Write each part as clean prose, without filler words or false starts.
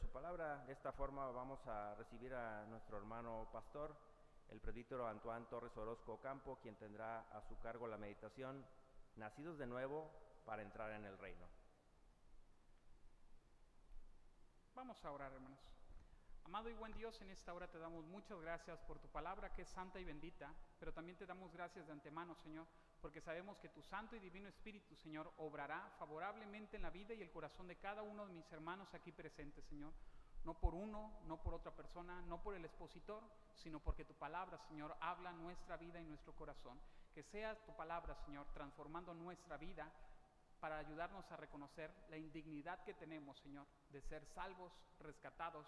su palabra. De esta forma vamos a recibir a nuestro hermano pastor, el presbítero Antoine Torres Orozco Ocampo, quien tendrá a su cargo la meditación Nacidos de nuevo para entrar en el reino. Vamos a orar, hermanos. Amado y buen Dios, en esta hora te damos muchas gracias por tu palabra que es santa y bendita, pero también te damos gracias de antemano, Señor, porque sabemos que tu santo y divino Espíritu, Señor, obrará favorablemente en la vida y el corazón de cada uno de mis hermanos aquí presentes, Señor. No por uno, no por otra persona, no por el expositor, sino porque tu palabra, Señor, habla nuestra vida y nuestro corazón. Que sea tu palabra, Señor, transformando nuestra vida para ayudarnos a reconocer la indignidad que tenemos, Señor, de ser salvos, rescatados,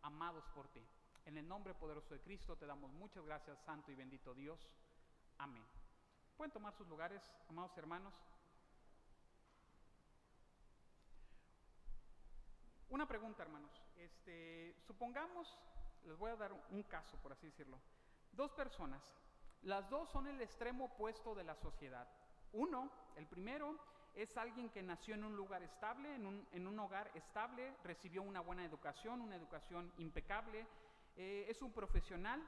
amados por ti. En el nombre poderoso de Cristo te damos muchas gracias, santo y bendito Dios. Amén. ¿Pueden tomar sus lugares, amados hermanos? Una pregunta, hermanos. Supongamos, les voy a dar un caso, por así decirlo. Dos personas, las dos son el extremo opuesto de la sociedad. Uno, el primero, es alguien que nació en un lugar estable, en un hogar estable, recibió una buena educación, una educación impecable, es un profesional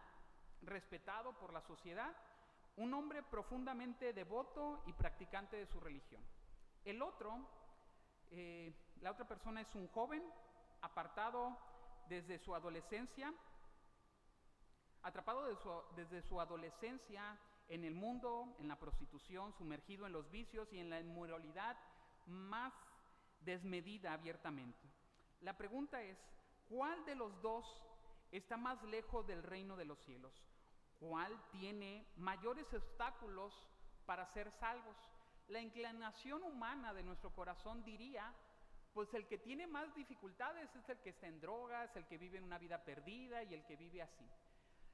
respetado por la sociedad, un hombre profundamente devoto y practicante de su religión. El otro, la otra persona es un joven apartado desde su adolescencia, atrapado desde su adolescencia en el mundo, en la prostitución, sumergido en los vicios y en la inmoralidad más desmedida abiertamente. La pregunta es, ¿cuál de los dos está más lejos del reino de los cielos? ¿Cuál tiene mayores obstáculos para ser salvos? La inclinación humana de nuestro corazón diría, pues el que tiene más dificultades es el que está en drogas, el que vive en una vida perdida y el que vive así.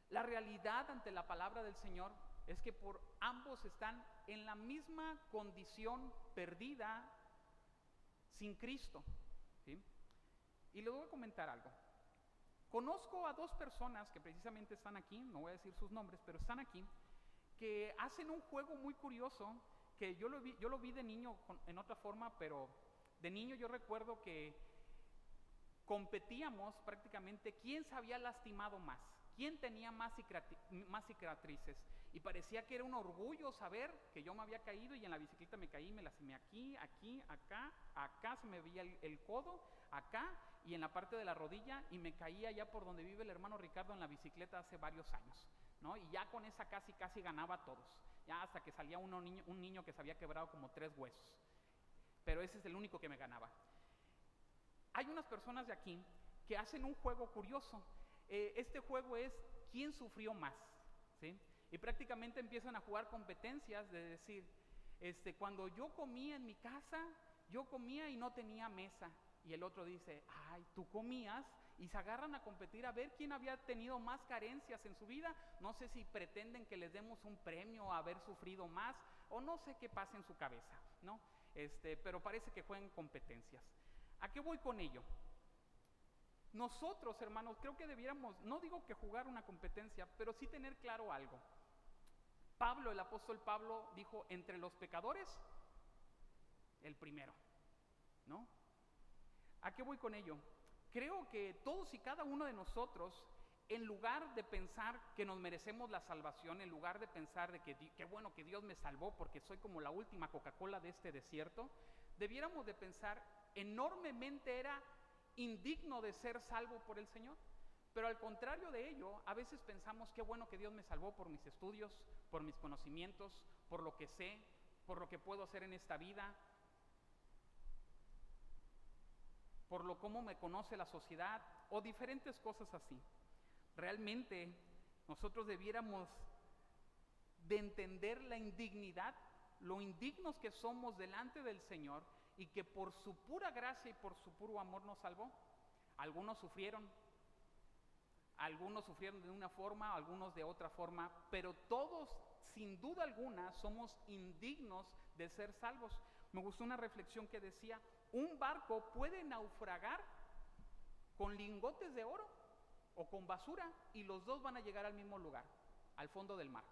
La realidad ante la palabra del Señor es que por ambos están en la misma condición perdida sin Cristo, ¿sí? Y les voy a comentar algo. Conozco a dos personas que precisamente están aquí, no voy a decir sus nombres, pero están aquí, que hacen un juego muy curioso que yo lo vi de niño en otra forma, pero de niño yo recuerdo que competíamos prácticamente quién se había lastimado más, quién tenía más cicatrices, y parecía que era un orgullo saber que yo me había caído y en la bicicleta me caí, me lastimé aquí, acá se me veía el codo, acá y en la parte de la rodilla, y me caí allá por donde vive el hermano Ricardo en la bicicleta hace varios años, ¿no? Y ya con esa casi ganaba a todos, ya hasta que salía un niño que se había quebrado como 3 huesos, pero ese es el único que me ganaba. Hay unas personas de aquí que hacen un juego curioso. Este juego es ¿quién sufrió más? ¿Sí? Y prácticamente empiezan a jugar competencias de decir, cuando yo comía en mi casa, yo comía y no tenía mesa. Y el otro dice, ay, tú comías, y se agarran a competir a ver quién había tenido más carencias en su vida. No sé si pretenden que les demos un premio a haber sufrido más, o no sé qué pasa en su cabeza, ¿no? Pero parece que juegan competencias. ¿A qué voy con ello? Nosotros, hermanos, creo que debiéramos, no digo que jugar una competencia, pero sí tener claro algo. Pablo, el apóstol Pablo, dijo, entre los pecadores, el primero, ¿no? ¿A qué voy con ello? Creo que todos y cada uno de nosotros, en lugar de pensar que nos merecemos la salvación, en lugar de pensar de que qué bueno que Dios me salvó porque soy como la última Coca-Cola de este desierto, debiéramos de pensar enormemente era indigno de ser salvo por el Señor. Pero al contrario de ello, a veces pensamos qué bueno que Dios me salvó por mis estudios, por mis conocimientos, por lo que sé, por lo que puedo hacer en esta vida, por lo cómo me conoce la sociedad o diferentes cosas así. Realmente nosotros debiéramos de entender la indignidad, lo indignos que somos delante del Señor y que por su pura gracia y por su puro amor nos salvó. Algunos sufrieron de una forma, algunos de otra forma, pero todos, sin duda alguna, somos indignos de ser salvos. Me gustó una reflexión que decía, un barco puede naufragar con lingotes de oro o con basura y los dos van a llegar al mismo lugar, al fondo del mar.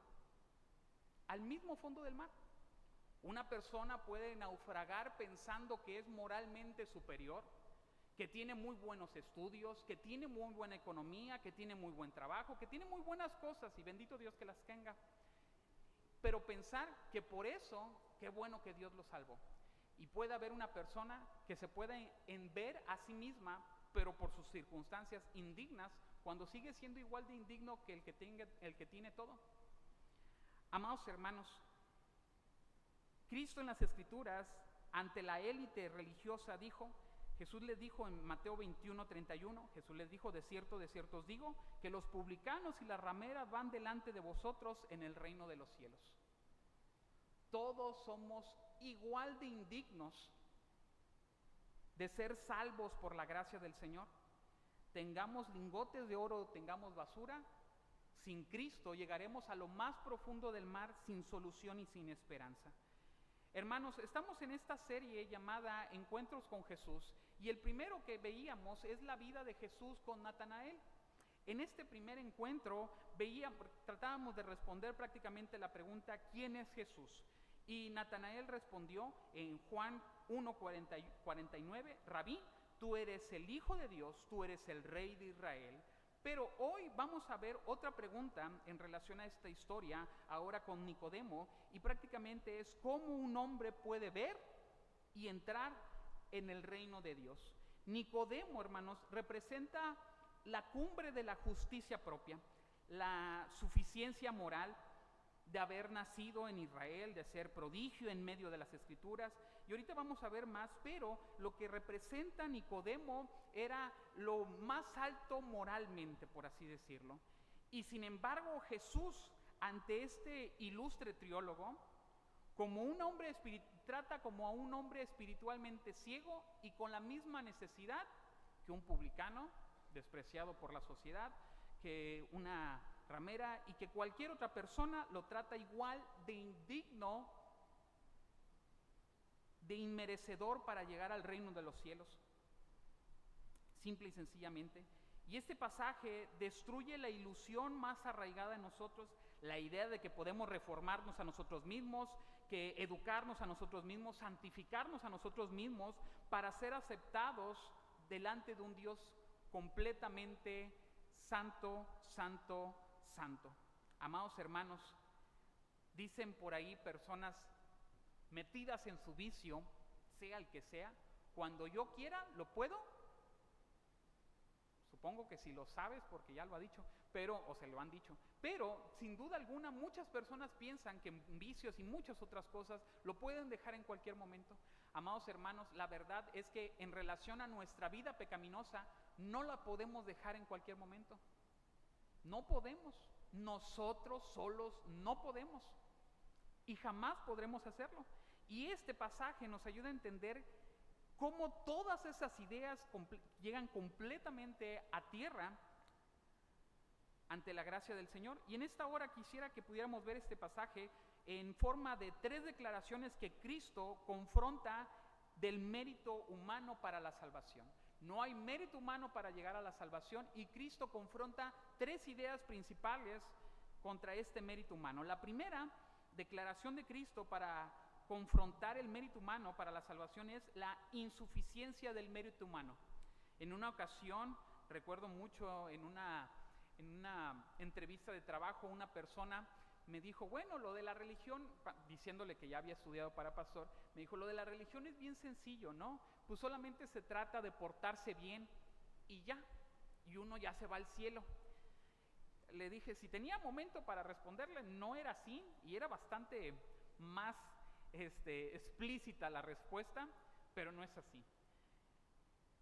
Al mismo fondo del mar. Una persona puede naufragar pensando que es moralmente superior, que tiene muy buenos estudios, que tiene muy buena economía, que tiene muy buen trabajo, que tiene muy buenas cosas y bendito Dios que las tenga. Pero pensar que por eso, qué bueno que Dios lo salvó. Y puede haber una persona que se pueda ver a sí misma, pero por sus circunstancias indignas, cuando sigue siendo igual de indigno que el que tiene todo. Amados hermanos, Cristo en las Escrituras, ante la élite religiosa Jesús les dijo en Mateo 21:31, Jesús les dijo, de cierto os digo, que los publicanos y las rameras van delante de vosotros en el reino de los cielos. Todos somos igual de indignos de ser salvos por la gracia del Señor. Tengamos lingotes de oro, tengamos basura, sin Cristo llegaremos a lo más profundo del mar sin solución y sin esperanza. Hermanos, estamos en esta serie llamada Encuentros con Jesús y el primero que veíamos es la vida de Jesús con Natanael. En este primer encuentro tratábamos de responder prácticamente la pregunta ¿quién es Jesús? Y Natanael respondió en Juan 1:49, Rabí, tú eres el Hijo de Dios, tú eres el Rey de Israel. Pero hoy vamos a ver otra pregunta en relación a esta historia, ahora con Nicodemo, y prácticamente es cómo un hombre puede ver y entrar en el reino de Dios. Nicodemo, hermanos, representa la cumbre de la justicia propia, la suficiencia moral de haber nacido en Israel, de ser prodigio en medio de las Escrituras. Y ahorita vamos a ver más, pero lo que representa Nicodemo era lo más alto moralmente, por así decirlo. Y sin embargo, Jesús, ante este ilustre teólogo, trata como a un hombre espiritualmente ciego y con la misma necesidad que un publicano, despreciado por la sociedad, que una ramera y que cualquier otra persona. Lo trata igual de indigno, de inmerecedor para llegar al reino de los cielos, simple y sencillamente. Y este pasaje destruye la ilusión más arraigada en nosotros, la idea de que podemos reformarnos a nosotros mismos, que educarnos a nosotros mismos, santificarnos a nosotros mismos para ser aceptados delante de un Dios completamente santo, santo, santo. Amados hermanos, dicen por ahí personas metidas en su vicio, sea el que sea, cuando yo quiera, lo puedo. Supongo que si lo sabes porque ya lo ha dicho, o se lo han dicho, pero sin duda alguna muchas personas piensan que vicios y muchas otras cosas lo pueden dejar en cualquier momento. Amados hermanos, la verdad es que en relación a nuestra vida pecaminosa, no la podemos dejar en cualquier momento. No podemos, nosotros solos no podemos y jamás podremos hacerlo. Y este pasaje nos ayuda a entender cómo todas esas ideas llegan completamente a tierra ante la gracia del Señor. Y en esta hora quisiera que pudiéramos ver este pasaje en forma de 3 declaraciones que Cristo confronta del mérito humano para la salvación. No hay mérito humano para llegar a la salvación y Cristo confronta 3 ideas principales contra este mérito humano. La primera declaración de Cristo para confrontar el mérito humano para la salvación es la insuficiencia del mérito humano. En una ocasión, recuerdo mucho en una entrevista de trabajo, una persona me dijo, bueno, lo de la religión, diciéndole que ya había estudiado para pastor, me dijo, lo de la religión es bien sencillo, ¿no? Pues solamente se trata de portarse bien y ya, y uno ya se va al cielo. Le dije, si tenía momento para responderle, no era así, y era bastante más explícita la respuesta, pero no es así.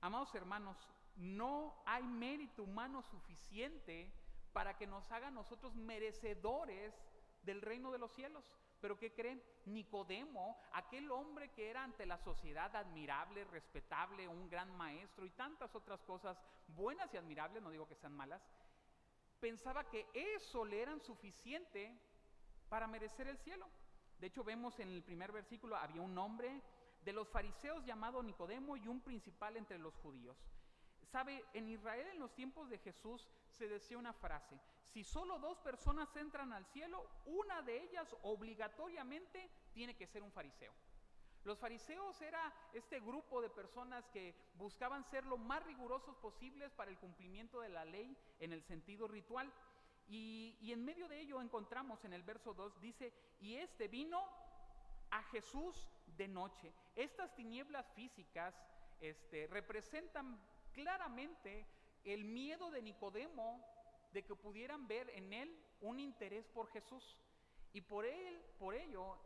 Amados hermanos, no hay mérito humano suficiente para que nos haga nosotros merecedores del reino de los cielos. Pero ¿qué creen? Nicodemo, aquel hombre que era ante la sociedad admirable, respetable, un gran maestro y tantas otras cosas buenas y admirables, no digo que sean malas, pensaba que eso le era suficiente para merecer el cielo. De hecho, vemos en el primer versículo, había un hombre de los fariseos llamado Nicodemo y un principal entre los judíos. ¿Sabe? En Israel en los tiempos de Jesús se decía una frase, si solo 2 personas entran al cielo, una de ellas obligatoriamente tiene que ser un fariseo. Los fariseos era este grupo de personas que buscaban ser lo más rigurosos posibles para el cumplimiento de la ley en el sentido ritual. Y en medio de ello encontramos en el verso 2, dice, y este vino a Jesús de noche. Estas tinieblas físicas representan claramente el miedo de Nicodemo de que pudieran ver en él un interés por Jesús. Y por ello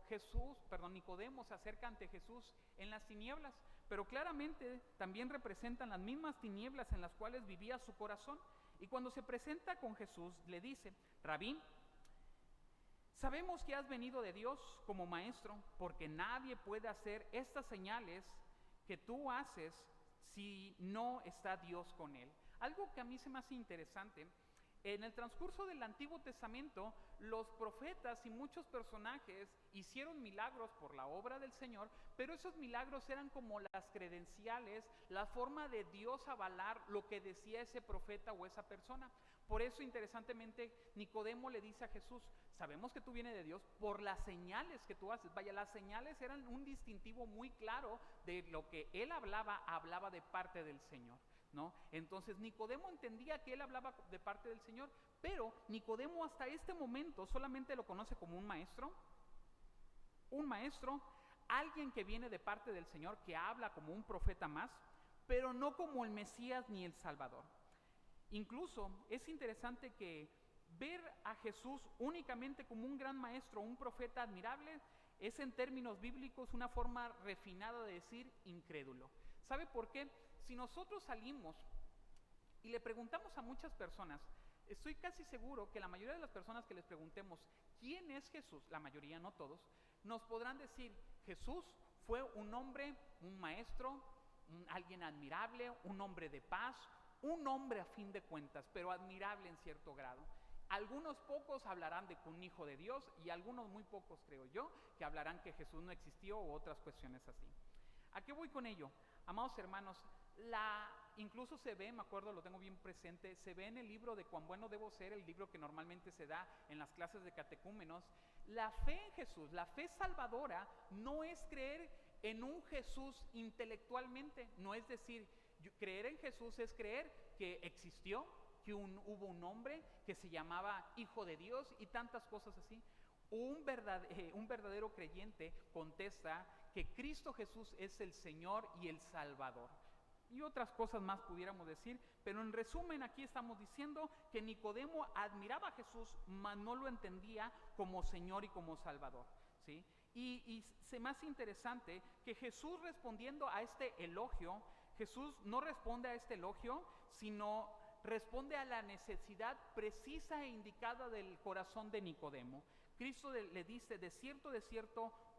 Nicodemo se acerca ante Jesús en las tinieblas, pero claramente también representan las mismas tinieblas en las cuales vivía su corazón. Y cuando se presenta con Jesús, le dice, Rabí, sabemos que has venido de Dios como maestro, porque nadie puede hacer estas señales que tú haces si no está Dios con él. Algo que a mí se me hace interesante, en el transcurso del Antiguo Testamento, los profetas y muchos personajes hicieron milagros por la obra del Señor, pero esos milagros eran como las credenciales, la forma de Dios avalar lo que decía ese profeta o esa persona. Por eso, interesantemente, Nicodemo le dice a Jesús, sabemos que tú vienes de Dios por las señales que tú haces. Vaya, las señales eran un distintivo muy claro de lo que él hablaba de parte del Señor, ¿no? Entonces Nicodemo entendía que él hablaba de parte del Señor, pero Nicodemo hasta este momento solamente lo conoce como un maestro, alguien que viene de parte del Señor, que habla como un profeta más, pero no como el Mesías ni el Salvador. Incluso es interesante que ver a Jesús únicamente como un gran maestro, un profeta admirable, es en términos bíblicos una forma refinada de decir incrédulo. ¿Sabe por qué? Si nosotros salimos y le preguntamos a muchas personas, estoy casi seguro que la mayoría de las personas que les preguntemos ¿quién es Jesús? La mayoría, no todos, nos podrán decir, Jesús fue un hombre, un maestro, alguien admirable, un hombre de paz, un hombre a fin de cuentas, pero admirable en cierto grado. Algunos pocos hablarán de un hijo de Dios y algunos muy pocos, creo yo, que hablarán que Jesús no existió u otras cuestiones así. ¿A qué voy con ello? Amados hermanos, incluso se ve, me acuerdo, lo tengo bien presente, se ve en el libro de Cuán bueno debo ser, el libro que normalmente se da en las clases de catecúmenos, la fe en Jesús, la fe salvadora, no es creer en un Jesús intelectualmente, no es decir, creer en Jesús es creer que existió, que hubo un hombre que se llamaba Hijo de Dios y tantas cosas así. Un verdadero creyente contesta que Cristo Jesús es el Señor y el Salvador. Y otras cosas más pudiéramos decir, pero en resumen aquí estamos diciendo que Nicodemo admiraba a Jesús, mas no lo entendía como Señor y como Salvador, ¿sí? Y se me hace interesante que Jesús, respondiendo a este elogio, Jesús no responde a este elogio, sino responde a la necesidad precisa e indicada del corazón de Nicodemo. Cristo le dice, de cierto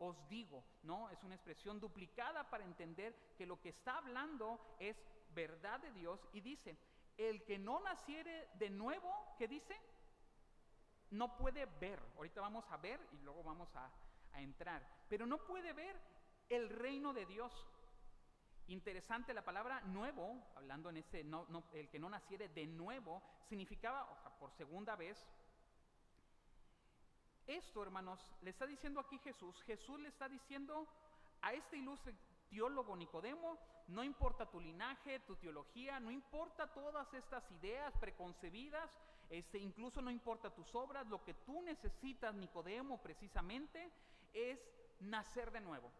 os digo, ¿no? Es una expresión duplicada para entender que lo que está hablando es verdad de Dios, y dice, el que no naciere de nuevo, ¿qué dice? No puede ver. Ahorita vamos a ver y luego vamos a entrar, pero no puede ver el reino de Dios. Interesante, la palabra nuevo, hablando en ese el que no naciere de nuevo, significaba, o sea, por segunda vez. Esto, hermanos, le está diciendo aquí Jesús. Jesús le está diciendo a este ilustre teólogo Nicodemo, no importa tu linaje, tu teología, no importa todas estas ideas preconcebidas, incluso no importa tus obras, lo que tú necesitas, Nicodemo, precisamente, es nacer de nuevo.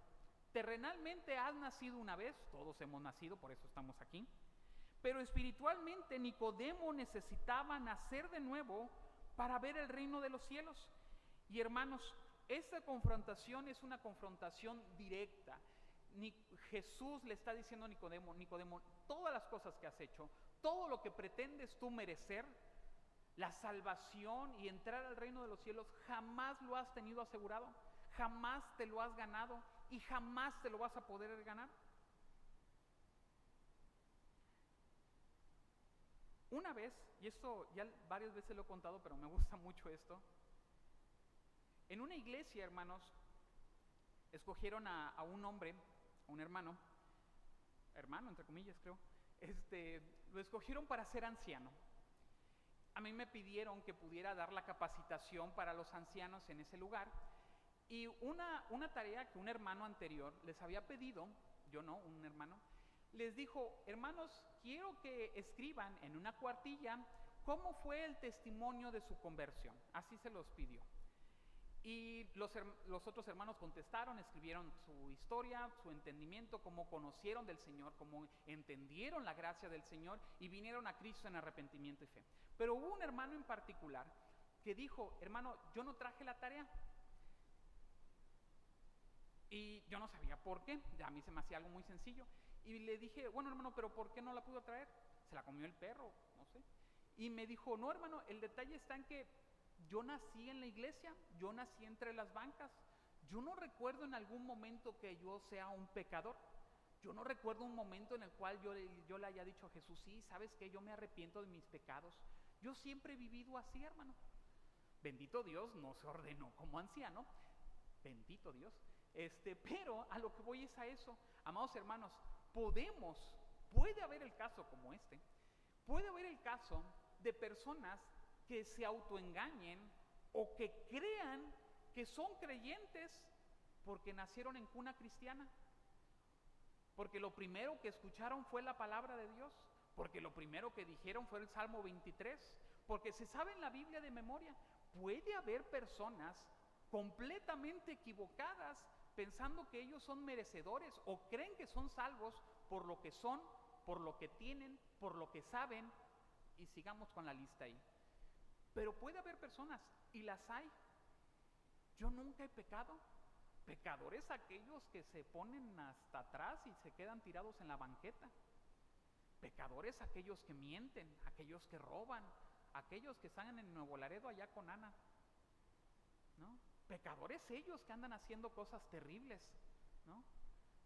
Terrenalmente has nacido una vez, todos hemos nacido, por eso estamos aquí, pero espiritualmente Nicodemo necesitaba nacer de nuevo para ver el reino de los cielos. Y hermanos, esta confrontación es una confrontación directa. Jesús le está diciendo a Nicodemo, todas las cosas que has hecho, todo lo que pretendes tú merecer, la salvación y entrar al reino de los cielos, jamás lo has tenido asegurado, jamás te lo has ganado y jamás te lo vas a poder ganar. Una vez, y esto ya varias veces lo he contado, pero me gusta mucho esto, en una iglesia, hermanos, escogieron a un hombre, a un hermano entre comillas creo, lo escogieron para ser anciano. A mí me pidieron que pudiera dar la capacitación para los ancianos en ese lugar, Y una tarea que un hermano anterior les había pedido, yo no, un hermano, les dijo: hermanos, quiero que escriban en una cuartilla cómo fue el testimonio de su conversión. Así se los pidió. Y los otros hermanos contestaron, escribieron su historia, su entendimiento, cómo conocieron del Señor, cómo entendieron la gracia del Señor y vinieron a Cristo en arrepentimiento y fe. Pero hubo un hermano en particular que dijo: hermano, yo no traje la tarea. Y yo no sabía por qué, a mí se me hacía algo muy sencillo. Y le dije: bueno, hermano, pero ¿por qué no la pudo traer? Se la comió el perro, no sé. Y me dijo: no, hermano, el detalle está en que yo nací en la iglesia, yo nací entre las bancas. Yo no recuerdo en algún momento que yo sea un pecador. Yo no recuerdo un momento en el cual yo le haya dicho a Jesús: sí, ¿sabes qué? Yo me arrepiento de mis pecados. Yo siempre he vivido así, hermano. Bendito Dios, no se ordenó como anciano. Bendito Dios. Pero a lo que voy es a eso. Amados hermanos, puede haber el caso como este. Puede haber el caso de personas que se autoengañen o que crean que son creyentes porque nacieron en cuna cristiana, porque lo primero que escucharon fue la palabra de Dios, porque lo primero que dijeron fue el Salmo 23, porque se saben la Biblia de memoria. Puede haber personas completamente equivocadas pensando que ellos son merecedores o creen que son salvos por lo que son, por lo que tienen, por lo que saben, y sigamos con la lista ahí. Pero puede haber personas, y las hay. Yo nunca he pecado. Pecadores aquellos que se ponen hasta atrás y se quedan tirados en la banqueta. Pecadores aquellos que mienten, aquellos que roban, aquellos que están en Nuevo Laredo allá con Ana, ¿no? Pecadores ellos que andan haciendo cosas terribles, ¿no?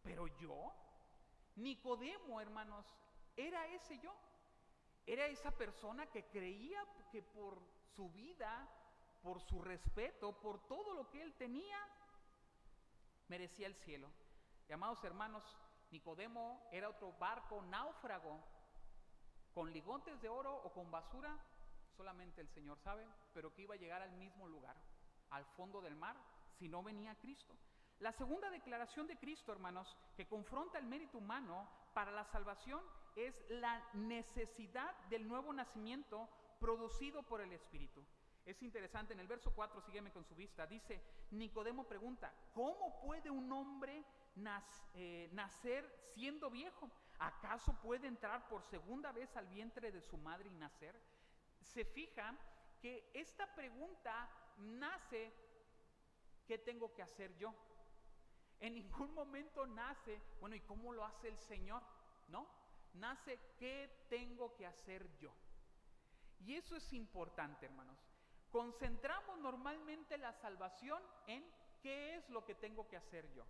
Pero yo, Nicodemo, hermanos, era ese yo. Era esa persona que creía que por su vida, por su respeto, por todo lo que él tenía, merecía el cielo. Y amados hermanos, Nicodemo era otro barco náufrago, con ligotes de oro o con basura, solamente el Señor sabe, pero que iba a llegar al mismo lugar, al fondo del mar, si no venía Cristo. La segunda declaración de Cristo, hermanos, que confronta el mérito humano para la salvación, es la necesidad del nuevo nacimiento producido por el Espíritu. Es interesante, en el verso 4, sígueme con su vista, dice: Nicodemo pregunta: ¿cómo puede un hombre nacer siendo viejo? ¿Acaso puede entrar por segunda vez al vientre de su madre y nacer? Se fija que esta pregunta nace: ¿qué tengo que hacer yo? En ningún momento nace, bueno, ¿y cómo lo hace el Señor? ¿No? Nace: ¿qué tengo que hacer yo? Y eso es importante, hermanos. Concentramos normalmente la salvación en ¿qué es lo que tengo que hacer yo?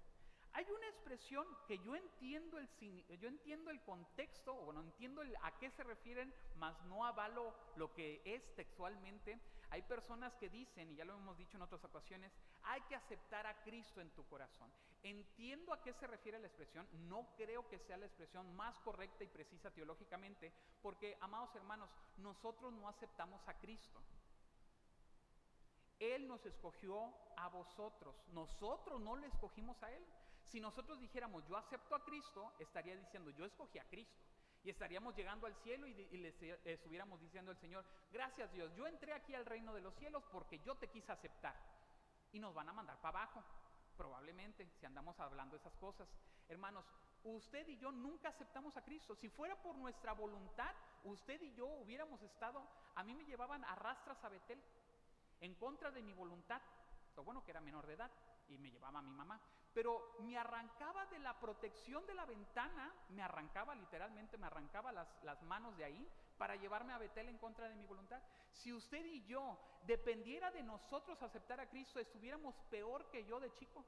Hay una expresión que yo entiendo el contexto, o bueno, entiendo a qué se refieren, mas no avalo lo que es textualmente. Hay personas que dicen, y ya lo hemos dicho en otras ocasiones, hay que aceptar a Cristo en tu corazón. Entiendo a qué se refiere la expresión, no creo que sea la expresión más correcta y precisa teológicamente, porque, amados hermanos, nosotros no aceptamos a Cristo. Él nos escogió a vosotros, nosotros no le escogimos a Él. Si nosotros dijéramos yo acepto a Cristo, estaría diciendo yo escogí a Cristo. Y estaríamos llegando al cielo y le estuviéramos diciendo al Señor: gracias Dios, yo entré aquí al reino de los cielos porque yo te quise aceptar. Y nos van a mandar para abajo, probablemente, si andamos hablando esas cosas. Hermanos, usted y yo nunca aceptamos a Cristo. Si fuera por nuestra voluntad, usted y yo hubiéramos estado, a mí me llevaban a rastras a Betel, en contra de mi voluntad. Lo bueno que era menor de edad y me llevaba a mi mamá, pero me arrancaba de la protección de la ventana, me arrancaba las manos de ahí para llevarme a Betel en contra de mi voluntad. Si usted y yo dependiera de nosotros aceptar a Cristo, estuviéramos peor que yo de chico.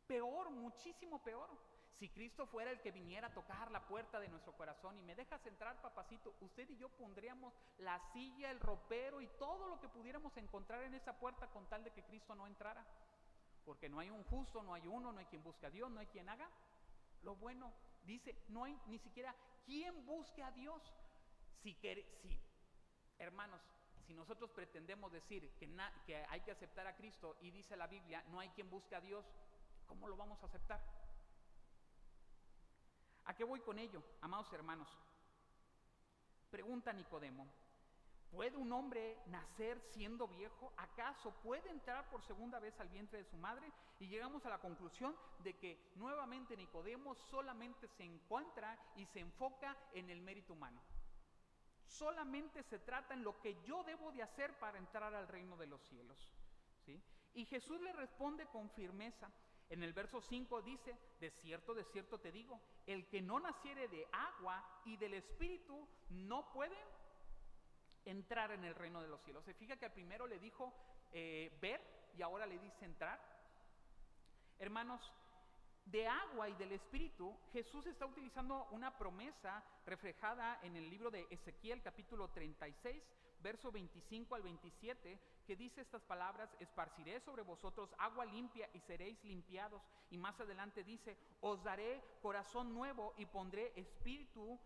Peor, muchísimo peor. Si Cristo fuera el que viniera a tocar la puerta de nuestro corazón y me dejas entrar, papacito, usted y yo pondríamos la silla, el ropero y todo lo que pudiéramos encontrar en esa puerta con tal de que Cristo no entrara. Porque no hay un justo, no hay uno, no hay quien busque a Dios, no hay quien haga lo bueno. Dice, no hay ni siquiera quien busque a Dios. Hermanos, Si nosotros pretendemos decir que hay que aceptar a Cristo y dice la Biblia, no hay quien busque a Dios, ¿cómo lo vamos a aceptar? ¿A qué voy con ello, amados hermanos? Pregunta Nicodemo, ¿puede un hombre nacer siendo viejo? ¿Acaso puede entrar por segunda vez al vientre de su madre? Y llegamos a la conclusión de que nuevamente Nicodemo solamente se encuentra y se enfoca en el mérito humano. Solamente se trata en lo que yo debo de hacer para entrar al reino de los cielos, ¿sí? Y Jesús le responde con firmeza. En el verso 5 dice, de cierto te digo, el que no naciere de agua y del Espíritu no puede entrar en el reino de los cielos. Se fija que al primero le dijo ver y ahora le dice entrar. Hermanos, de agua y del Espíritu, Jesús está utilizando una promesa reflejada en el libro de Ezequiel, capítulo 36, verso 25 al 27, que dice estas palabras: esparciré sobre vosotros agua limpia y seréis limpiados. Y más adelante dice, os daré corazón nuevo y pondré espíritu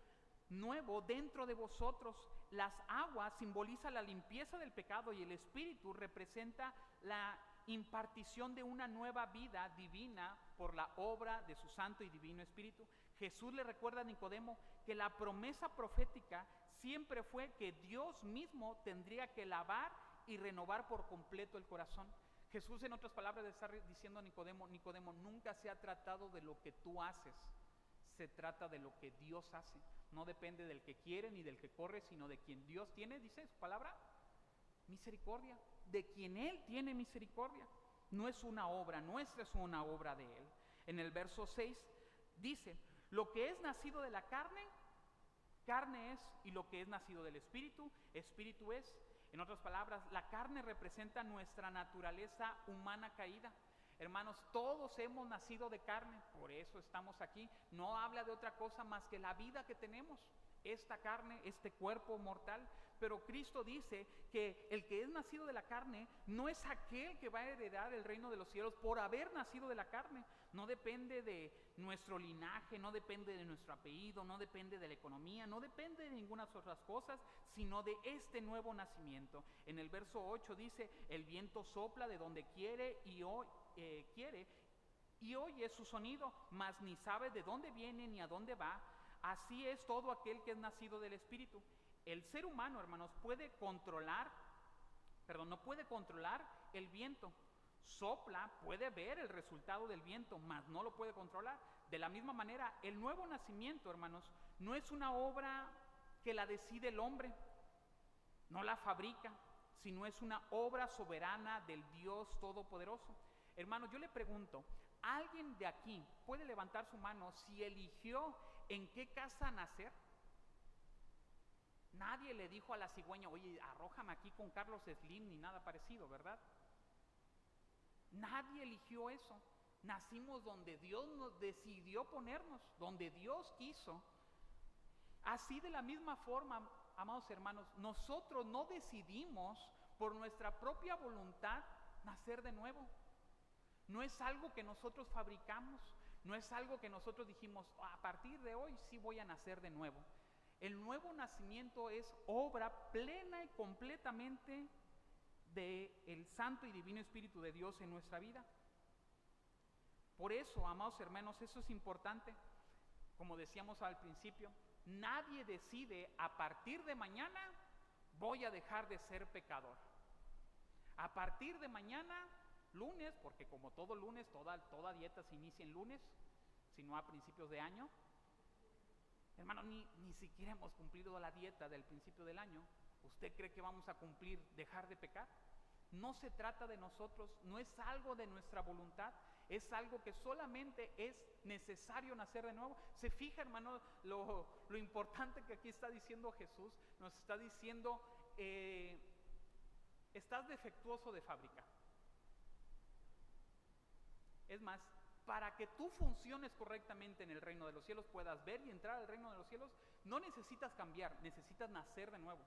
nuevo dentro de vosotros. Las aguas simbolizan la limpieza del pecado y el espíritu representa la impartición de una nueva vida divina por la obra de su santo y divino Espíritu. Jesús le recuerda a Nicodemo que la promesa profética siempre fue que Dios mismo tendría que lavar y renovar por completo el corazón. Jesús, en otras palabras, le está diciendo a Nicodemo, Nicodemo, nunca se ha tratado de lo que tú haces, se trata de lo que Dios hace. No depende del que quiere ni del que corre, sino de quien Dios tiene, dice su palabra, misericordia, de quien Él tiene misericordia. No es una obra nuestra, es una obra de Él. En el verso 6 dice, lo que es nacido de la carne, carne es, y lo que es nacido del Espíritu, Espíritu es. En otras palabras, la carne representa nuestra naturaleza humana caída. Hermanos, todos hemos nacido de carne, por eso estamos aquí. No habla de otra cosa más que la vida que tenemos, esta carne, este cuerpo mortal. Pero Cristo dice que el que es nacido de la carne no es aquel que va a heredar el reino de los cielos por haber nacido de la carne. No depende de nuestro linaje, no depende de nuestro apellido, no depende de la economía, no depende de ninguna otras cosas, sino de este nuevo nacimiento. En el verso 8 dice, el viento sopla de donde quiere y oye su sonido, mas ni sabe de dónde viene ni a dónde va. Así es todo aquel que es nacido del Espíritu. El ser humano, hermanos, no puede controlar el viento. Sopla, puede ver el resultado del viento, mas no lo puede controlar. De la misma manera, el nuevo nacimiento, hermanos, no es una obra que la decide el hombre, no la fabrica, sino es una obra soberana del Dios Todopoderoso. Hermanos, yo le pregunto, ¿alguien de aquí puede levantar su mano si eligió en qué casa nacer? Nadie le dijo a la cigüeña, oye, arrójame aquí con Carlos Slim, ni nada parecido, ¿verdad? Nadie eligió eso. Nacimos donde Dios nos decidió ponernos, donde Dios quiso. Así, de la misma forma, amados hermanos, nosotros no decidimos por nuestra propia voluntad nacer de nuevo. No es algo que nosotros fabricamos, no es algo que nosotros dijimos, a partir de hoy sí voy a nacer de nuevo. El nuevo nacimiento es obra plena y completamente del Santo y Divino Espíritu de Dios en nuestra vida. Por eso, amados hermanos, eso es importante. Como decíamos al principio, nadie decide a partir de mañana voy a dejar de ser pecador. A partir de mañana, lunes, porque como todo lunes, toda dieta se inicia en lunes, sino a principios de año. Hermano, ni siquiera hemos cumplido la dieta del principio del año. ¿Usted cree que vamos a cumplir dejar de pecar? No se trata de nosotros, no es algo de nuestra voluntad, es algo que solamente es necesario nacer de nuevo. Se fija, hermano, lo importante que aquí está diciendo Jesús. Nos está diciendo, estás defectuoso de fábrica. Es más, para que tú funciones correctamente en el reino de los cielos, puedas ver y entrar al reino de los cielos, no necesitas cambiar, necesitas nacer de nuevo.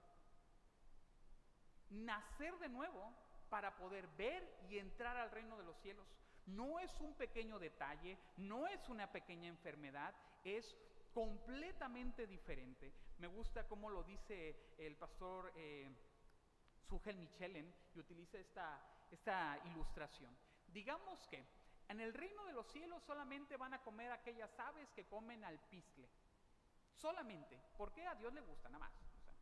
Nacer de nuevo para poder ver y entrar al reino de los cielos. No es un pequeño detalle, no es una pequeña enfermedad, es completamente diferente. Me gusta cómo lo dice el pastor Sugel Michelin, y utiliza esta ilustración. Digamos que en el reino de los cielos solamente van a comer aquellas aves que comen alpizcle. Solamente, porque a Dios le gusta, nada más. O sea,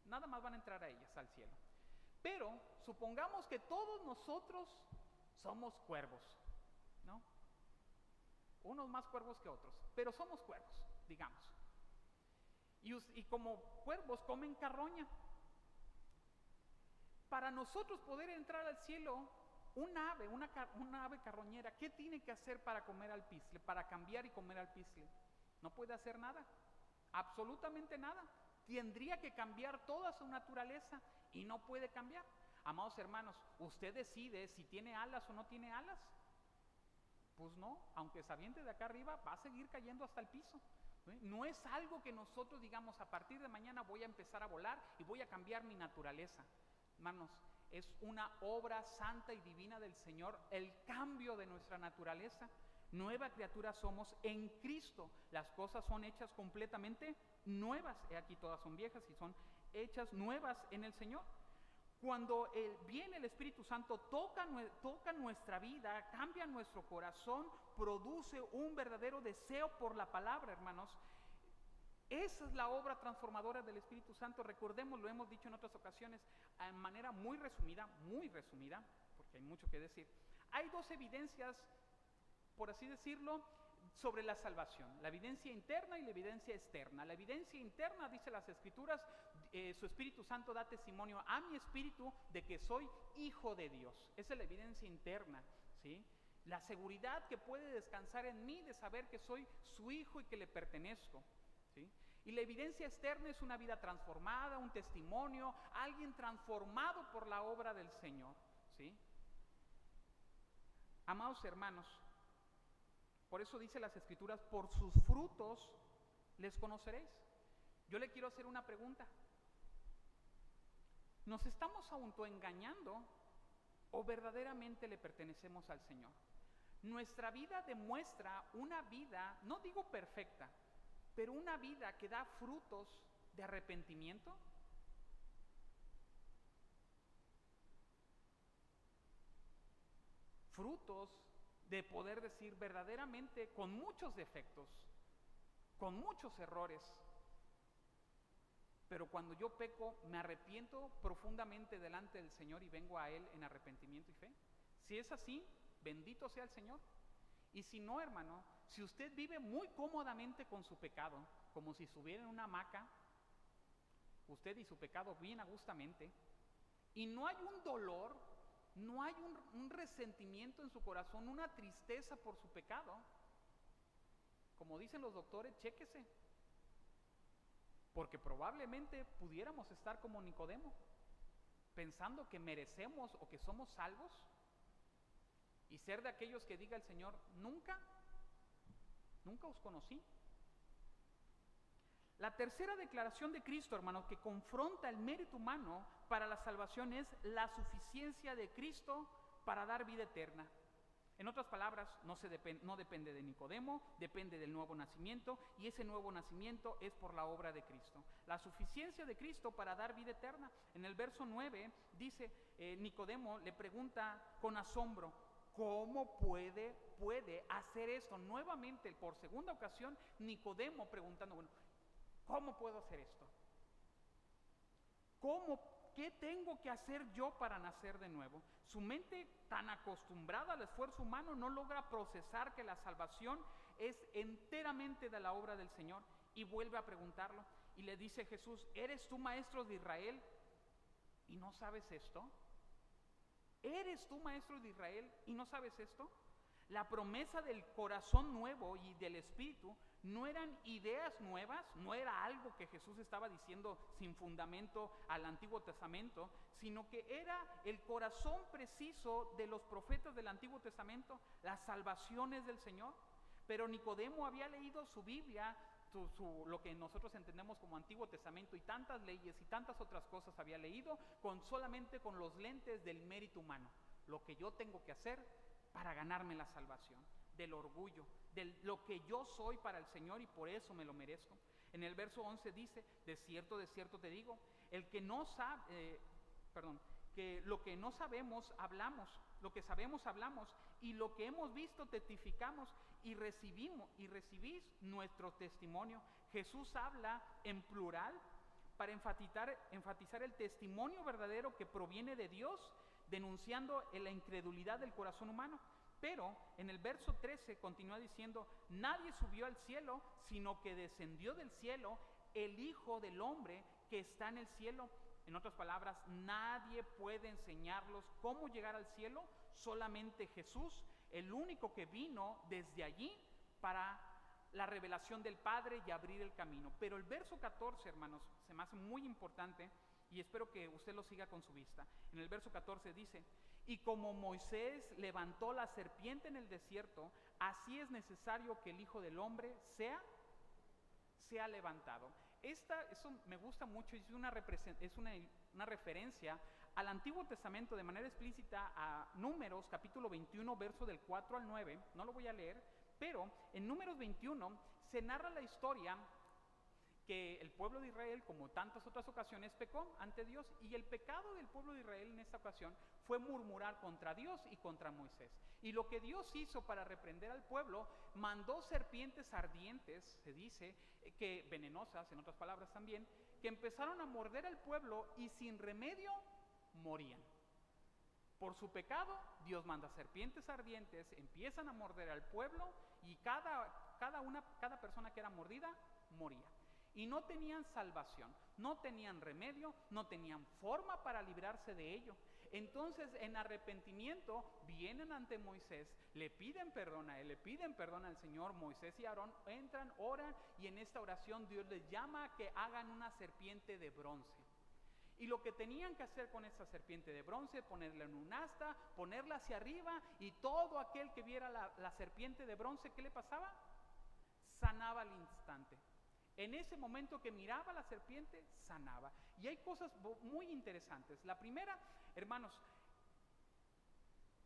nada más van a entrar a ellas al cielo. Pero supongamos que todos nosotros somos cuervos, ¿no? Unos más cuervos que otros, pero somos cuervos, digamos. Y como cuervos comen carroña. Para nosotros poder entrar al cielo, una ave carroñera, ¿qué tiene que hacer para comer alpizcle? Para cambiar y comer alpizcle. No puede hacer nada, absolutamente nada. Tendría que cambiar toda su naturaleza y no puede cambiar. Amados hermanos, usted decide si tiene alas o no tiene alas. Pues no, aunque se aviente de acá arriba, va a seguir cayendo hasta el piso. No es algo que nosotros digamos, a partir de mañana voy a empezar a volar y voy a cambiar mi naturaleza. Hermanos, es una obra santa y divina del Señor, el cambio de nuestra naturaleza. Nueva criatura somos en Cristo. Las cosas son hechas completamente nuevas. Aquí todas son viejas y son hechas nuevas en el Señor. Cuando viene el Espíritu Santo, toca nuestra vida, cambia nuestro corazón, produce un verdadero deseo por la palabra, hermanos. Esa es la obra transformadora del Espíritu Santo. Recordemos, lo hemos dicho en otras ocasiones, en manera muy resumida, porque hay mucho que decir. Hay dos evidencias, por así decirlo, sobre la salvación: la evidencia interna y la evidencia externa. La evidencia interna, dice las Escrituras, su Espíritu Santo da testimonio a mi espíritu de que soy hijo de Dios. Esa es la evidencia interna, ¿sí? La seguridad que puede descansar en mí de saber que soy su hijo y que le pertenezco, ¿sí? Y la evidencia externa es una vida transformada, un testimonio, alguien transformado por la obra del Señor, ¿sí? Amados hermanos, por eso dice las Escrituras: por sus frutos les conoceréis. Yo le quiero hacer una pregunta. ¿Nos estamos autoengañando o verdaderamente le pertenecemos al Señor? Nuestra vida demuestra una vida, no digo perfecta, pero una vida que da frutos de arrepentimiento. Frutos de poder decir verdaderamente, con muchos defectos, con muchos errores, pero cuando yo peco me arrepiento profundamente delante del Señor y vengo a Él en arrepentimiento y fe. Si es así, bendito sea el Señor. Y si no, hermano, si usted vive muy cómodamente con su pecado, como si estuviera en una hamaca, usted y su pecado bien agustamente, y no hay un dolor, no hay un resentimiento en su corazón, una tristeza por su pecado, como dicen los doctores, chéquese, porque probablemente pudiéramos estar como Nicodemo, pensando que merecemos o que somos salvos, y ser de aquellos que diga el Señor: nunca os conocí. La tercera declaración de Cristo, hermanos, que confronta el mérito humano para la salvación, es la suficiencia de Cristo para dar vida eterna. En otras palabras, no depende de Nicodemo, depende del nuevo nacimiento, y ese nuevo nacimiento es por la obra de Cristo. La suficiencia de Cristo para dar vida eterna. En el verso 9 dice, Nicodemo le pregunta con asombro: ¿cómo puede hacer esto? Nuevamente, por segunda ocasión, Nicodemo preguntando: bueno, ¿cómo puedo hacer esto? ¿Qué tengo que hacer yo para nacer de nuevo? Su mente, tan acostumbrada al esfuerzo humano, no logra procesar que la salvación es enteramente de la obra del Señor, y vuelve a preguntarlo, y le dice Jesús: ¿eres tú maestro de Israel y no sabes esto? ¿Eres tú maestro de Israel y no sabes esto? La promesa del corazón nuevo y del Espíritu no eran ideas nuevas, no era algo que Jesús estaba diciendo sin fundamento al Antiguo Testamento, sino que era el corazón preciso de los profetas del Antiguo Testamento, las salvaciones del Señor. Pero Nicodemo había leído su Biblia, lo que nosotros entendemos como Antiguo Testamento, y tantas leyes y tantas otras cosas había leído solamente con los lentes del mérito humano, lo que yo tengo que hacer para ganarme la salvación, del orgullo, de lo que yo soy para el Señor y por eso me lo merezco. En el verso 11 dice: de cierto te digo, el que no sabe, que lo que no sabemos hablamos, lo que sabemos hablamos, y lo que hemos visto testificamos, y recibís nuestro testimonio. Jesús habla en plural para enfatizar el testimonio verdadero que proviene de Dios, denunciando la incredulidad del corazón humano. Pero en el verso 13 continúa diciendo: nadie subió al cielo, sino que descendió del cielo el Hijo del Hombre que está en el cielo. En otras palabras, nadie puede enseñarlos cómo llegar al cielo, solamente Jesús, el único que vino desde allí para la revelación del Padre y abrir el camino. Pero el verso 14, hermanos, se me hace muy importante y espero que usted lo siga con su vista. En el verso 14 dice: y como Moisés levantó la serpiente en el desierto, así es necesario que el Hijo del Hombre sea levantado. Eso me gusta mucho, es una referencia al Antiguo Testamento de manera explícita a Números capítulo 21, verso del 4 al 9. No lo voy a leer, pero en Números 21 se narra la historia que el pueblo de Israel, como tantas otras ocasiones, pecó ante Dios, y el pecado del pueblo de Israel en esta ocasión fue murmurar contra Dios y contra Moisés. Y lo que Dios hizo para reprender al pueblo, mandó serpientes ardientes, se dice, que venenosas, en otras palabras también, que empezaron a morder al pueblo y sin remedio morían. Por su pecado, Dios manda serpientes ardientes, empiezan a morder al pueblo, y cada persona que era mordida moría. Y no tenían salvación, no tenían remedio, no tenían forma para librarse de ello. Entonces, en arrepentimiento, vienen ante Moisés, le piden perdón a él, le piden perdón al Señor. Moisés y Aarón entran, oran, y en esta oración Dios les llama a que hagan una serpiente de bronce. Y lo que tenían que hacer con esa serpiente de bronce, ponerla en un asta, ponerla hacia arriba, y todo aquel que viera la serpiente de bronce, ¿qué le pasaba? Sanaba al instante. En ese momento que miraba la serpiente, sanaba. Y hay cosas muy interesantes. La primera, hermanos,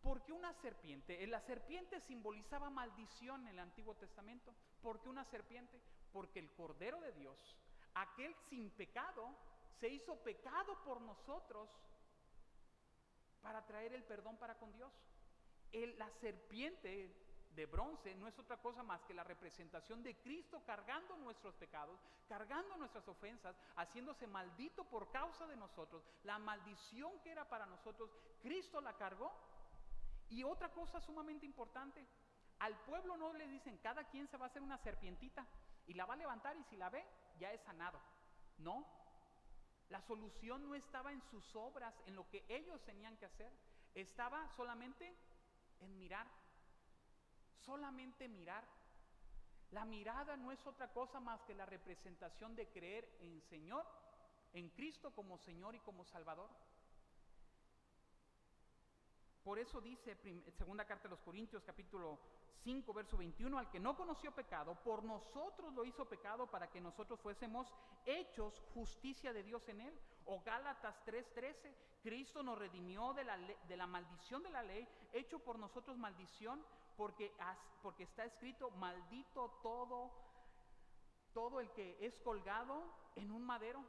¿por qué una serpiente? La serpiente simbolizaba maldición en el Antiguo Testamento. ¿Por qué una serpiente? Porque el Cordero de Dios, aquel sin pecado, se hizo pecado por nosotros para traer el perdón para con Dios. La serpiente de bronce no es otra cosa más que la representación de Cristo cargando nuestros pecados, cargando nuestras ofensas, haciéndose maldito por causa de nosotros. La maldición que era para nosotros, Cristo la cargó. Y otra cosa sumamente importante, al pueblo no le dicen cada quien se va a hacer una serpientita y la va a levantar, y si la ve, ya es sanado. No, la solución no estaba en sus obras, en lo que ellos tenían que hacer, estaba solamente en mirar. Solamente mirar. La mirada no es otra cosa más que la representación de creer en Cristo como Señor y como Salvador. Por eso dice segunda carta de los Corintios capítulo 5 verso 21: al que no conoció pecado, por nosotros lo hizo pecado, para que nosotros fuésemos hechos justicia de Dios en él. O Gálatas 3:13: Cristo nos redimió de la maldición de la ley, hecho por nosotros maldición, porque está escrito: maldito todo el que es colgado en un madero.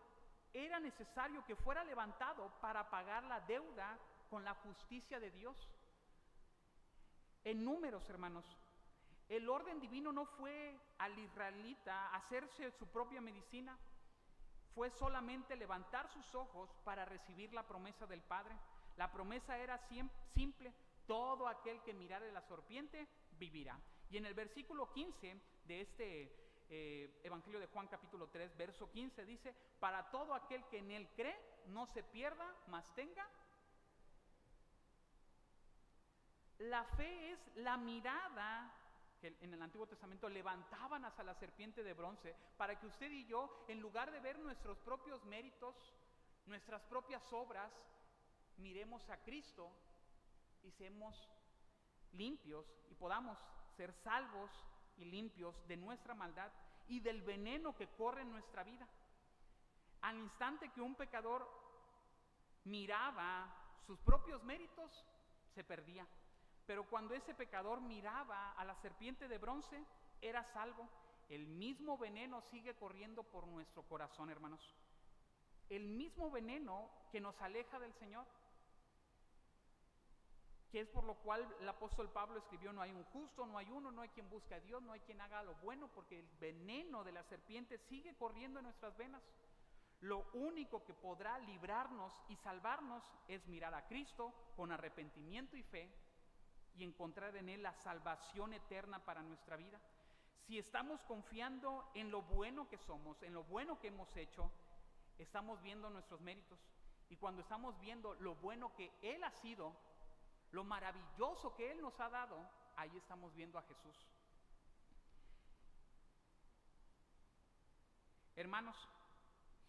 Era necesario que fuera levantado para pagar la deuda con la justicia de Dios. En Números, hermanos, el orden divino no fue al israelita hacerse su propia medicina, fue solamente levantar sus ojos para recibir la promesa del Padre. La promesa era simple: todo aquel que mirare la serpiente vivirá. Y en el versículo 15 de este Evangelio de Juan capítulo 3, verso 15 dice: para todo aquel que en él cree, no se pierda, mas tenga. La fe es la mirada que en el Antiguo Testamento levantaban hacia la serpiente de bronce, para que usted y yo, en lugar de ver nuestros propios méritos, nuestras propias obras, miremos a Cristo y seamos limpios y podamos ser salvos y limpios de nuestra maldad y del veneno que corre en nuestra vida. Al instante que un pecador miraba sus propios méritos, se perdía. Pero cuando ese pecador miraba a la serpiente de bronce, era salvo. El mismo veneno sigue corriendo por nuestro corazón, hermanos. el mismo veneno que nos aleja del Señor, que es por lo cual el apóstol Pablo escribió: no hay un justo, no hay uno, no hay quien busque a Dios, no hay quien haga lo bueno, porque el veneno de la serpiente sigue corriendo en nuestras venas. Lo único que podrá librarnos y salvarnos es mirar a Cristo con arrepentimiento y fe y encontrar en Él la salvación eterna para nuestra vida. Si estamos confiando en lo bueno que somos, en lo bueno que hemos hecho, estamos viendo nuestros méritos. Y cuando estamos viendo lo bueno que Él ha sido, lo maravilloso que Él nos ha dado, ahí estamos viendo a Jesús. Hermanos,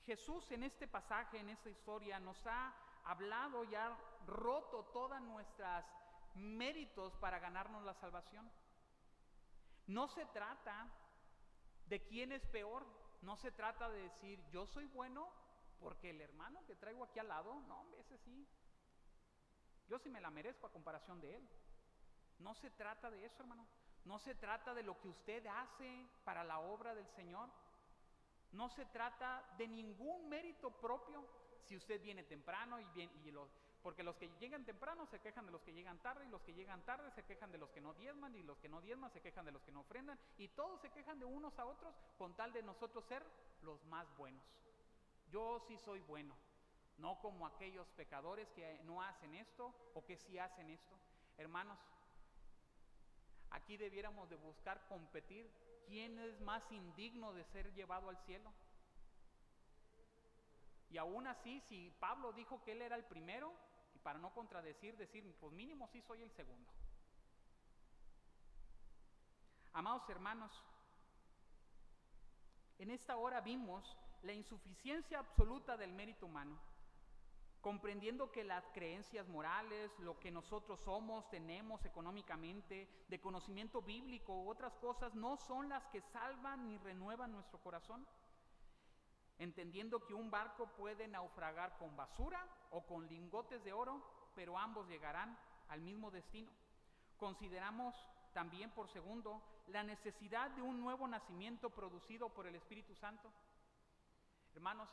Jesús en este pasaje, en esta historia, nos ha hablado y ha roto todas nuestras méritos para ganarnos la salvación. No se trata de quién es peor, no se trata de decir yo soy bueno porque el hermano que traigo aquí al lado, no hombre, ese sí, yo sí me la merezco a comparación de él. No se trata de eso, hermano. No se trata de lo que usted hace para la obra del Señor. No se trata de ningún mérito propio. Si usted viene temprano porque los que llegan temprano se quejan de los que llegan tarde, y los que llegan tarde se quejan de los que no diezman, y los que no diezman se quejan de los que no ofrendan, y todos se quejan de unos a otros con tal de nosotros ser los más buenos. Yo sí soy bueno, no como aquellos pecadores que no hacen esto o que sí hacen esto. Hermanos, aquí debiéramos de buscar competir quién es más indigno de ser llevado al cielo. Y aún así, si Pablo dijo que él era el primero, y para no contradecir, decir, pues mínimo sí soy el segundo. Amados hermanos, en esta hora vimos la insuficiencia absoluta del mérito humano, comprendiendo que las creencias morales, lo que nosotros somos, tenemos económicamente, de conocimiento bíblico u otras cosas, no son las que salvan ni renuevan nuestro corazón. Entendiendo que un barco puede naufragar con basura o con lingotes de oro, pero ambos llegarán al mismo destino. Consideramos también, por segundo, la necesidad de un nuevo nacimiento producido por el Espíritu Santo. Hermanos,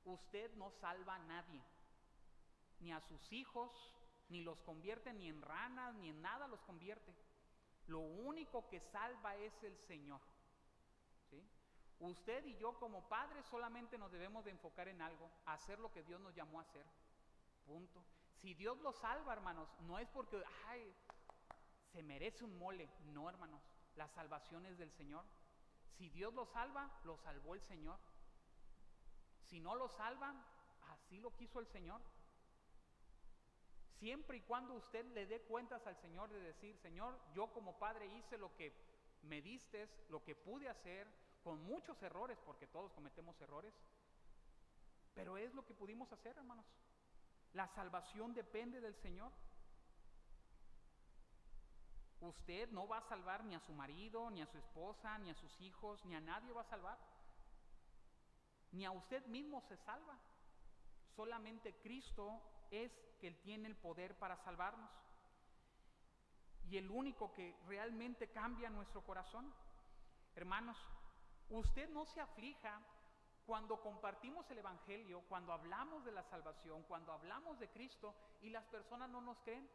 usted no salva a nadie, ni a sus hijos, ni los convierte ni en ranas, ni en nada los convierte. Lo único que salva es el Señor, ¿sí? Usted y yo como padres solamente nos debemos de enfocar en algo, hacer lo que Dios nos llamó a hacer, punto. Si Dios lo salva, hermanos, no es porque se merece un mole, no, hermanos, la salvación es del Señor. Si Dios lo salva, lo salvó el Señor. Si no lo salvan, así lo quiso el Señor. Siempre y cuando usted le dé cuentas al Señor de decir, Señor, yo como padre hice lo que me diste, lo que pude hacer, con muchos errores, porque todos cometemos errores, pero es lo que pudimos hacer, hermanos. La salvación depende del Señor. Usted no va a salvar ni a su marido, ni a su esposa, ni a sus hijos, ni a nadie va a salvar. Ni a usted mismo se salva. Solamente Cristo es quien tiene el poder para salvarnos. Y el único que realmente cambia nuestro corazón. Hermanos, usted no se aflija cuando compartimos el Evangelio, cuando hablamos de la salvación, cuando hablamos de Cristo y las personas no nos creen.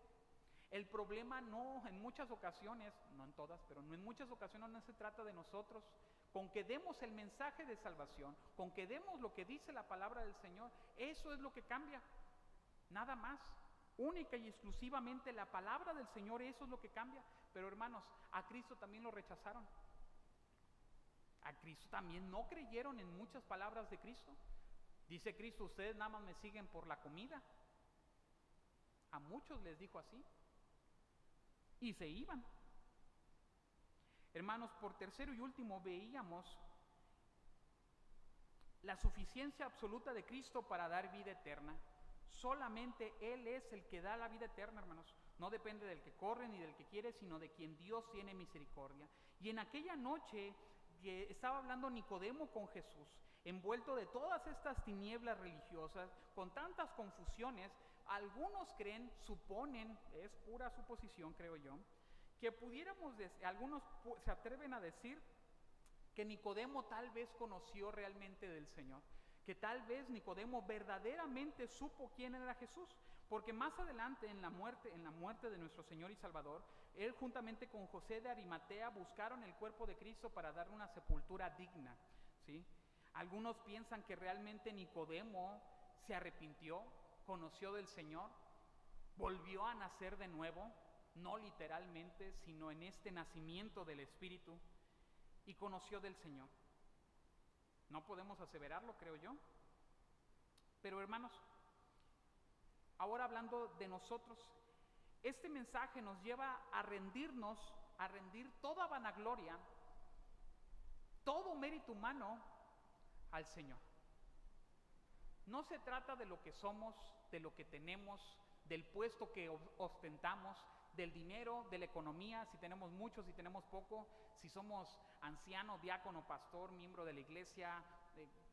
El problema no, en muchas ocasiones, no en todas, pero no en muchas ocasiones no se trata de nosotros. Con que demos el mensaje de salvación, con que demos lo que dice la palabra del Señor, eso es lo que cambia, nada más. Única y exclusivamente la palabra del Señor, eso es lo que cambia. Pero hermanos, a Cristo también lo rechazaron. A Cristo también no creyeron en muchas palabras de Cristo. Dice Cristo, ustedes nada más me siguen por la comida. A muchos les dijo así. Y se iban. Hermanos, por tercero y último veíamos la suficiencia absoluta de Cristo para dar vida eterna. Solamente Él es el que da la vida eterna, hermanos. No depende del que corre ni del que quiere, sino de quien Dios tiene misericordia. Y en aquella noche estaba hablando Nicodemo con Jesús, envuelto de todas estas tinieblas religiosas, con tantas confusiones. Algunos creen, suponen, es pura suposición creo yo, que algunos se atreven a decir que Nicodemo tal vez conoció realmente del Señor, que tal vez Nicodemo verdaderamente supo quién era Jesús, porque más adelante en la muerte de nuestro Señor y Salvador, él juntamente con José de Arimatea buscaron el cuerpo de Cristo para darle una sepultura digna, ¿sí? Algunos piensan que realmente Nicodemo se arrepintió, conoció del Señor, volvió a nacer de nuevo, no literalmente, sino en este nacimiento del Espíritu, y conoció del Señor. No podemos aseverarlo, creo yo. Pero hermanos, ahora hablando de nosotros, este mensaje nos lleva a rendirnos, a rendir toda vanagloria, todo mérito humano al Señor. No se trata de lo que somos, de lo que tenemos, del puesto que ostentamos, del dinero, de la economía, si tenemos mucho, si tenemos poco, si somos anciano, diácono, pastor, miembro de la iglesia,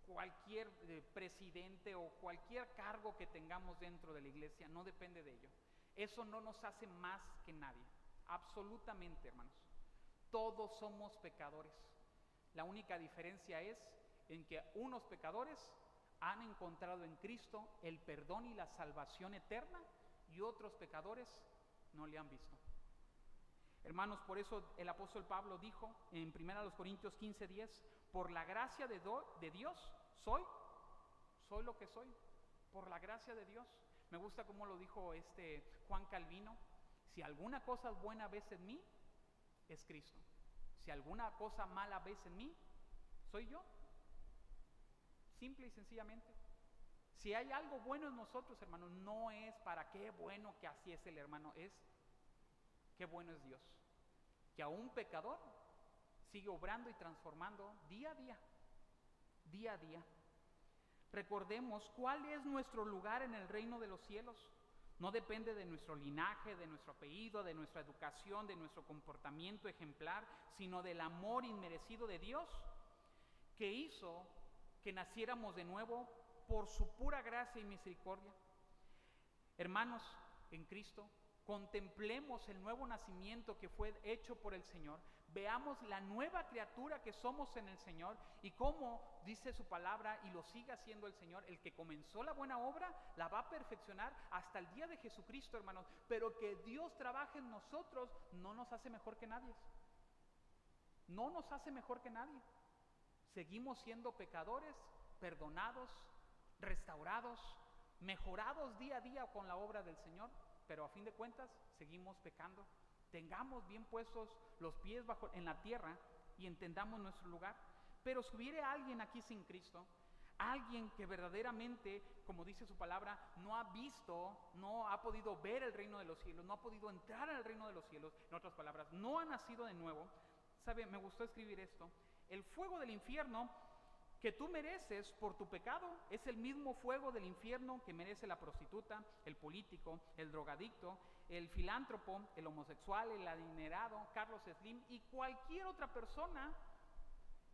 cualquier presidente o cualquier cargo que tengamos dentro de la iglesia, no depende de ello. Eso no nos hace más que nadie, absolutamente, hermanos. Todos somos pecadores. La única diferencia es en que unos pecadores han encontrado en Cristo el perdón y la salvación eterna, y otros pecadores no le han visto. Hermanos, por eso el apóstol Pablo dijo en 1 Corintios 15:10, por la gracia de Dios soy lo que soy, por la gracia de Dios. Me gusta cómo lo dijo Juan Calvino: si alguna cosa buena ves en mí, es Cristo. Si alguna cosa mala ves en mí, soy yo. Simple y sencillamente. Si hay algo bueno en nosotros, hermano, no es para qué bueno que así es el hermano, es qué bueno es Dios, que a un pecador sigue obrando y transformando día a día, día a día. Recordemos cuál es nuestro lugar en el reino de los cielos. No depende de nuestro linaje, de nuestro apellido, de nuestra educación, de nuestro comportamiento ejemplar, sino del amor inmerecido de Dios, que hizo que naciéramos de nuevo por su pura gracia y misericordia. Hermanos, en Cristo, contemplemos el nuevo nacimiento que fue hecho por el Señor, veamos la nueva criatura que somos en el Señor, y cómo dice su palabra, y lo sigue haciendo el Señor, el que comenzó la buena obra la va a perfeccionar hasta el día de Jesucristo, hermanos. Pero que Dios trabaje en nosotros no nos hace mejor que nadie, no nos hace mejor que nadie. Seguimos siendo pecadores, perdonados, restaurados, mejorados día a día con la obra del Señor, pero a fin de cuentas seguimos pecando. Tengamos bien puestos los pies en la tierra y entendamos nuestro lugar. Pero si hubiera alguien aquí sin Cristo, alguien que verdaderamente, como dice su palabra, no ha visto, no ha podido ver el reino de los cielos, no ha podido entrar al reino de los cielos, en otras palabras, no ha nacido de nuevo, ¿sabe? Me gustó escribir esto: el fuego del infierno que tú mereces por tu pecado es el mismo fuego del infierno que merece la prostituta, el político, el drogadicto, el filántropo, el homosexual, el adinerado, Carlos Slim y cualquier otra persona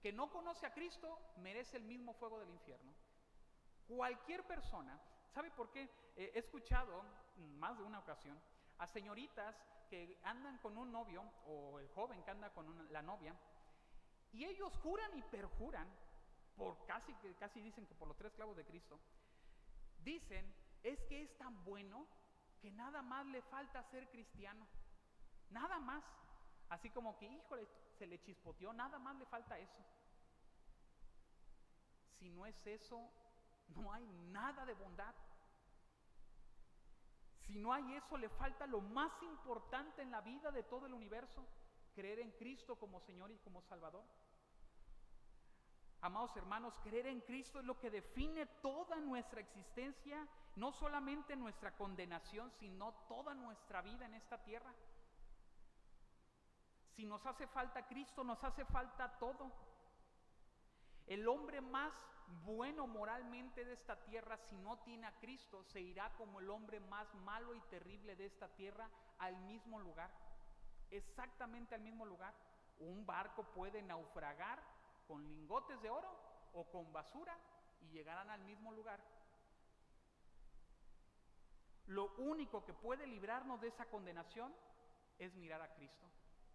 que no conoce a Cristo merece el mismo fuego del infierno. Cualquier persona. ¿Sabe por qué? He escuchado más de una ocasión a señoritas que andan con un novio, o el joven que anda con la novia, y ellos juran y perjuran, casi dicen que por los 3 clavos de Cristo, dicen, es que es tan bueno que nada más le falta ser cristiano, nada más, así como que, híjole, se le chispoteó, nada más le falta eso. Si no es eso, no hay nada de bondad. Si no hay eso, le falta lo más importante en la vida de todo el universo: creer en Cristo como Señor y como Salvador. Amados hermanos, creer en Cristo es lo que define toda nuestra existencia, no solamente nuestra condenación, sino toda nuestra vida en esta tierra. Si nos hace falta Cristo, nos hace falta todo. El hombre más bueno moralmente de esta tierra, si no tiene a Cristo, se irá como el hombre más malo y terrible de esta tierra al mismo lugar, exactamente al mismo lugar. Un barco puede naufragar con lingotes de oro o con basura y llegarán al mismo lugar. Lo único que puede librarnos de esa condenación es mirar a Cristo,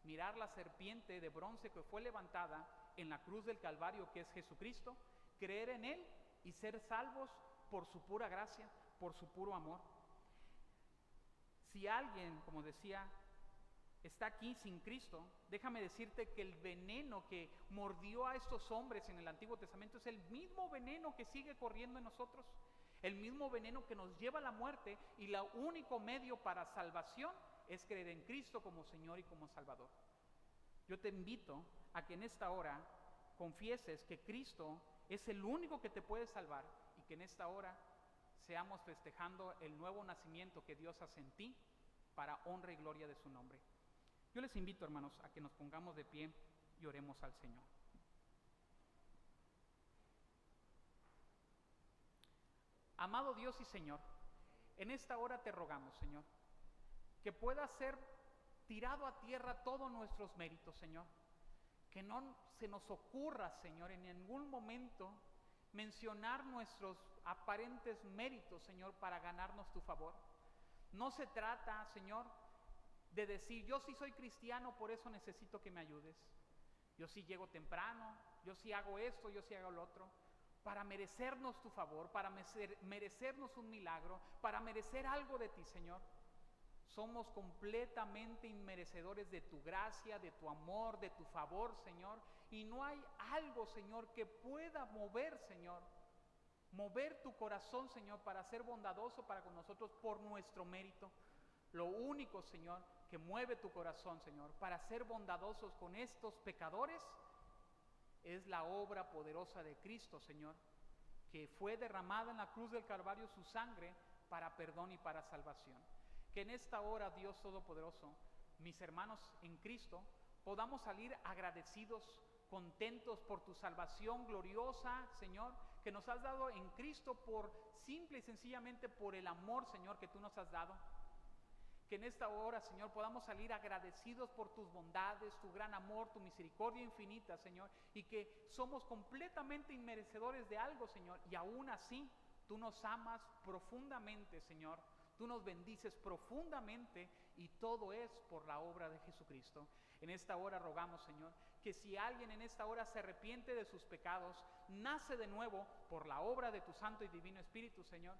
mirar la serpiente de bronce que fue levantada en la cruz del Calvario, que es Jesucristo, creer en Él y ser salvos por su pura gracia, por su puro amor. Si alguien, como decía, está aquí sin Cristo, déjame decirte que el veneno que mordió a estos hombres en el Antiguo Testamento es el mismo veneno que sigue corriendo en nosotros, el mismo veneno que nos lleva a la muerte, y el único medio para salvación es creer en Cristo como Señor y como Salvador. Yo te invito a que en esta hora confieses que Cristo es el único que te puede salvar, y que en esta hora seamos festejando el nuevo nacimiento que Dios hace en ti para honra y gloria de su nombre. Yo les invito, hermanos, a que nos pongamos de pie y oremos al Señor. Amado Dios y Señor, en esta hora te rogamos, Señor, que pueda ser tirado a tierra todos nuestros méritos, Señor. Que no se nos ocurra, Señor, en ningún momento mencionar nuestros aparentes méritos, Señor, para ganarnos tu favor. No se trata, Señor, de decir, yo sí soy cristiano, por eso necesito que me ayudes. Yo sí llego temprano, yo sí hago esto, yo sí hago lo otro, para merecernos tu favor, para merecernos un milagro, para merecer algo de ti, Señor. Somos completamente inmerecedores de tu gracia, de tu amor, de tu favor, Señor. Y no hay algo, Señor, que pueda mover, Señor, mover tu corazón, Señor, para ser bondadoso para con nosotros por nuestro mérito. Lo único, Señor, que mueve tu corazón, Señor, para ser bondadosos con estos pecadores es la obra poderosa de Cristo, Señor, que fue derramada en la cruz del Calvario su sangre para perdón y para salvación. Que en esta hora, Dios Todopoderoso, mis hermanos en Cristo, podamos salir agradecidos, contentos por tu salvación gloriosa, Señor, que nos has dado en Cristo, por simple y sencillamente por el amor, Señor, que tú nos has dado. Que en esta hora, Señor, podamos salir agradecidos por tus bondades, tu gran amor, tu misericordia infinita, Señor, y que somos completamente inmerecedores de algo, Señor, y aún así tú nos amas profundamente, Señor. Tú nos bendices profundamente, y todo es por la obra de Jesucristo. En esta hora rogamos, Señor, que si alguien en esta hora se arrepiente de sus pecados, nace de nuevo por la obra de tu Santo y Divino Espíritu, Señor,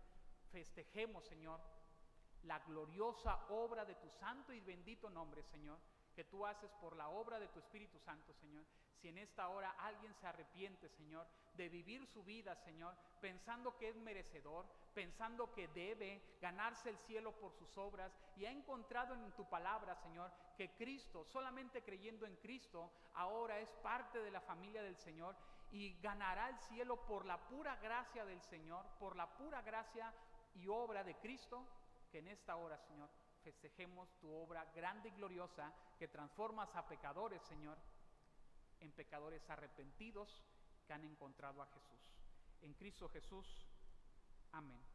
festejemos, Señor, la gloriosa obra de tu santo y bendito nombre, Señor, que tú haces por la obra de tu Espíritu Santo, Señor. Si en esta hora alguien se arrepiente, Señor, de vivir su vida, Señor, pensando que es merecedor, pensando que debe ganarse el cielo por sus obras, y ha encontrado en tu palabra, Señor, que Cristo, solamente creyendo en Cristo, ahora es parte de la familia del Señor y ganará el cielo por la pura gracia del Señor, por la pura gracia y obra de Cristo, que en esta hora, Señor, festejemos tu obra grande y gloriosa, que transformas a pecadores, Señor, en pecadores arrepentidos que han encontrado a Jesús. En Cristo Jesús. Amén.